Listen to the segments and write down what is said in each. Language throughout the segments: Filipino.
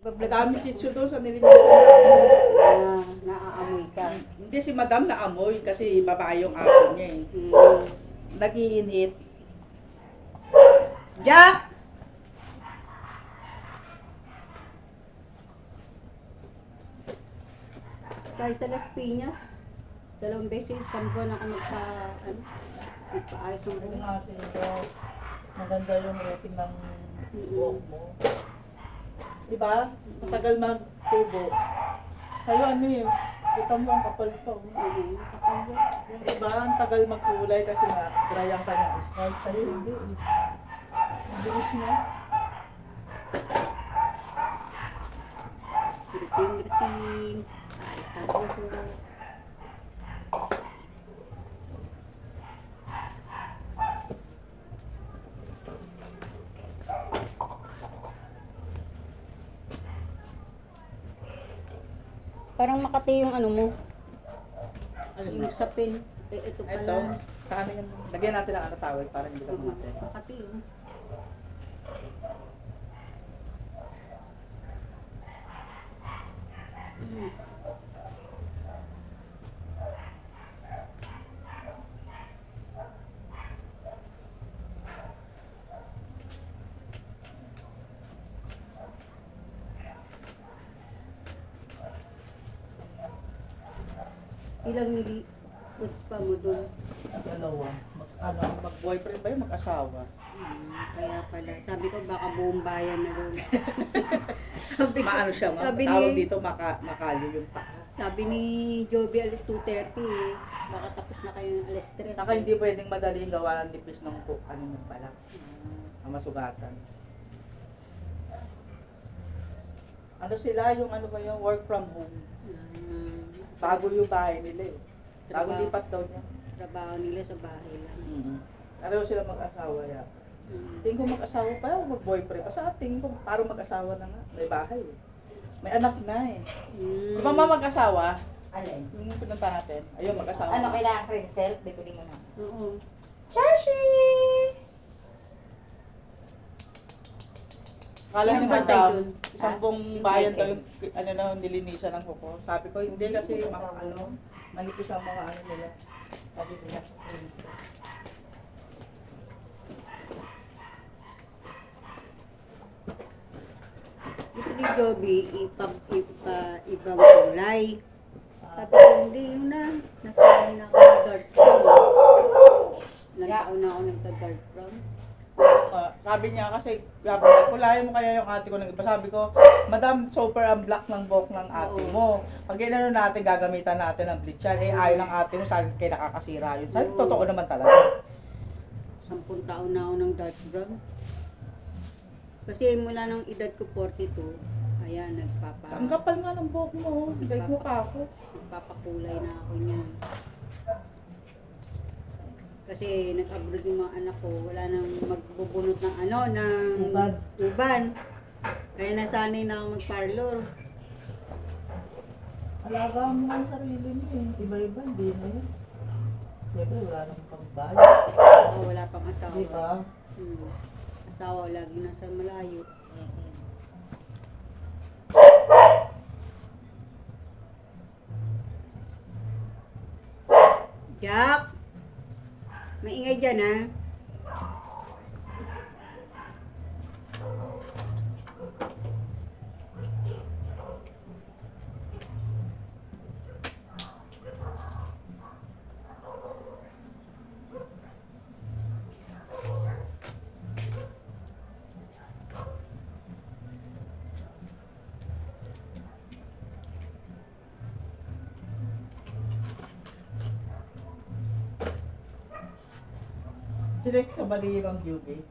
Nagamit si Chu doon sa nilinisan na. Naaamoy ka. Hindi si Madam naamoy kasi babae yung aso niya eh. Nag-iinit. Jack! Kahit sa Las Piñas, 2 beses, 1 buwan ako nagpaayos ng Oo buhok. nga ito. Maganda yung routine ng buhok mo. Diba? Matagal magtubo. Sa'yo ano eh, kita mo ang kapal pa. Kapal yan. Yung iba, ang tagal magkulay kasi nga, dry ang kanyang scalp. Sa'yo hindi eh. Ang bilis niya. Routine. Ayos ng buhok. Parang Makati yung ano mo, Ano yung sapin. Ito Ito, pala. sa ano yun? Lagyan natin ang ano tawag para hindi ka mamatay. Makati yun. Ilang puts pa mo doon? Dalawa. Mag-boyfriend ba yun? Mag-asawa? Kaya pala. Sabi ko baka buong bayan na doon. sabi ko, Maano siya, sabi tawag ni, dito, makali yung paa. sabi ni Joby alas 2:30 eh. Baka tapos na kayo ng alas 3. Saka hindi pwedeng madaling gawa ng nipis ng ano yung pala. Ang masugatan. Ano sila, yung ano ba yung work from home. Bago yung bahay nila eh. Bago Trabaho. lipat daw niya. Trabaho nila sa bahay lang. Pareho sila mag-asawa ya. Tingin ko mag-asawa pa o mag-boyfriend. Kasi tingin ko parang mag-asawa na nga. May bahay eh. May anak na eh. Di ba mag-asawa? Alin? Yung pinunta natin. Ayun, mag-asawa. Ano, kailangan ko yung self? Bikuling mo na. Oo. Chashi! Kala Sino ni ba Madam, tayo dun? isang Ha? buong Yung bayan Beke. daw yung ano na nilinisan ng kuko. Sabi ko, hindi kasi manipis ang mga ano nila. Sabi nila, Gusto ni Joby ibang kulay. Sabi ko, hindi yun na. Nasanay na ako ng dark brown. Nagtaon na ako nagka-dark brown. sabi niya kasi, sabi niya, kulayan mo kaya yung ate ko ng iba. Sabi ko, Madam, super ang black ng buhok ng ate mo. Pag inano natin, gagamitan natin ng bleach yan. Eh, ayaw ng ate mo, sabi kayo nakakasira yun. Sabi, totoo naman talaga. 10 taon na ako ng dark brown. Kasi mula nung edad ko 42, ayan, Ang kapal nga ng buhok mo, dahil mo pa ako. nagpapakulay na ako niyan. Kasi nag-abroad yung mga anak ko, wala nang magbubunot ng uban. Kaya nasanay na ako mag-parlor. Alaga mo ang sarili mo eh. Iba-iba, hindi na yun. Siyempre, wala nang pambahay. Oo, wala pang asawa. Diba? Asawa, lagi nasa malayo. Jack! Maingay dyan, ha? Direct sa bali yung beauty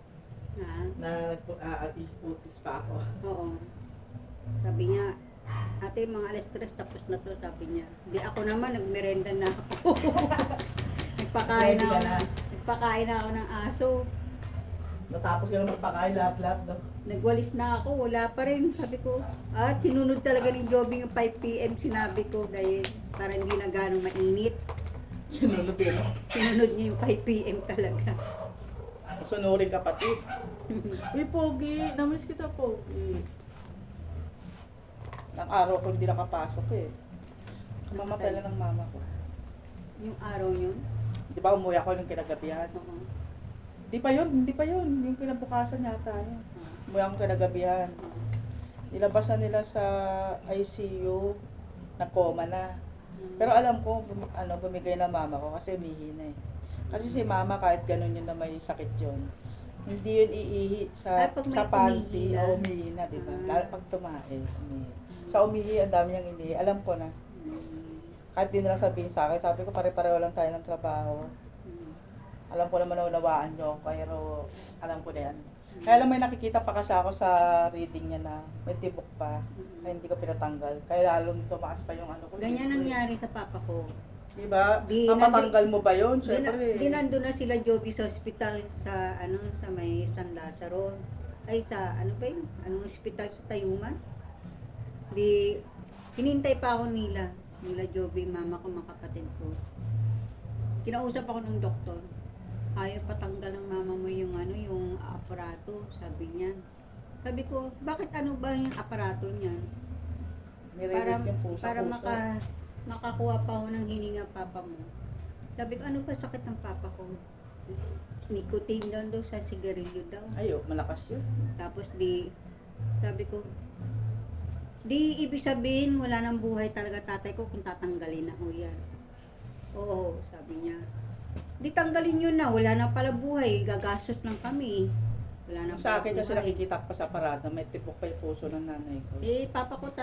Ha? na nag-putis pa ako. Oo. Sabi niya, ate, mga alas 3 tapos na to, sabi niya. Di ako naman, nagmerenda na ako. Ready ka na. Nagpakain na ako ng aso. Natapos ka na magpakain lahat-lahat. No? Nagwalis na ako, wala pa rin. Sabi ko, sinunod talaga ni Joby yung 5 p.m. sinabi ko dahil para hindi na ganong mainit. Sinunod yun. Sinunod niya yung 5 p.m. talaga. Sunurin kapatid. Uy, Pogi. Namiss kita, Pogi. Ilang araw ko hindi nakapasok eh. Kamamatay lang ng mama ko. Yung araw yun? Di ba umuwi ako ng kinagabihan? Oo. Hindi pa yun. Yung kinabukasan yata yun. Umuwi ako kinagabihan. Nilabas na nila sa ICU, na coma na. Pero alam ko, bumigay na mama ko kasi umihina eh. Kasi si mama kahit ganun yun na may sakit yun, hindi yun iihi sa, Ay, pag may sa panty umihina. o umihina, di ba? Ah. Lalo pag tumae, umihi. Sa umihi, ang dami niyang inihi. Alam ko na. Kahit di nila sabihin sa akin, sabi ko pare-pareho lang tayo ng trabaho. Alam ko naman na unawaan nyo, pero alam ko na yan. Kaya lang may nakikita pa kasi ako sa reading niya na may tibok pa. Kaya hindi ko pinatanggal. Kaya lalong tumaas pa yung ano ko. Ganyan nangyari sa papa ko. Diba? Di- Mapatanggal mo ba yun? Di Siyempre. nandun na sila Joby sa ospital sa sa may San Lazaro. Ay sa ano ba yun? Anong ospital sa Tayuman? Di hinintay pa ako nila Joby, mama ko, mga kapatid ko. Kinausap ako ng doktor. Ayaw patanggal ng mama mo yung yung aparato, sabi niya. Sabi ko, bakit ano ba yung aparato niyan? Para Nire-read yung puso. makakuha pa ako ng hininga papa mo. Sabi ko, ano ba sakit ng papa ko? Nicotine daw sa sigarilyo daw. Ayo, malakas yun. Tapos sabi ko, di ibig sabihin wala nang buhay talaga tatay ko kung tatanggalin ako yan. Oo, sabi niya. Di tanggalin yun na, wala na pala buhay, gagastos lang kami. Wala na Sa pala akin kasi buhay. nakikita ko pa sa parada, may tibok pa yung puso ng nanay ko. Papa ko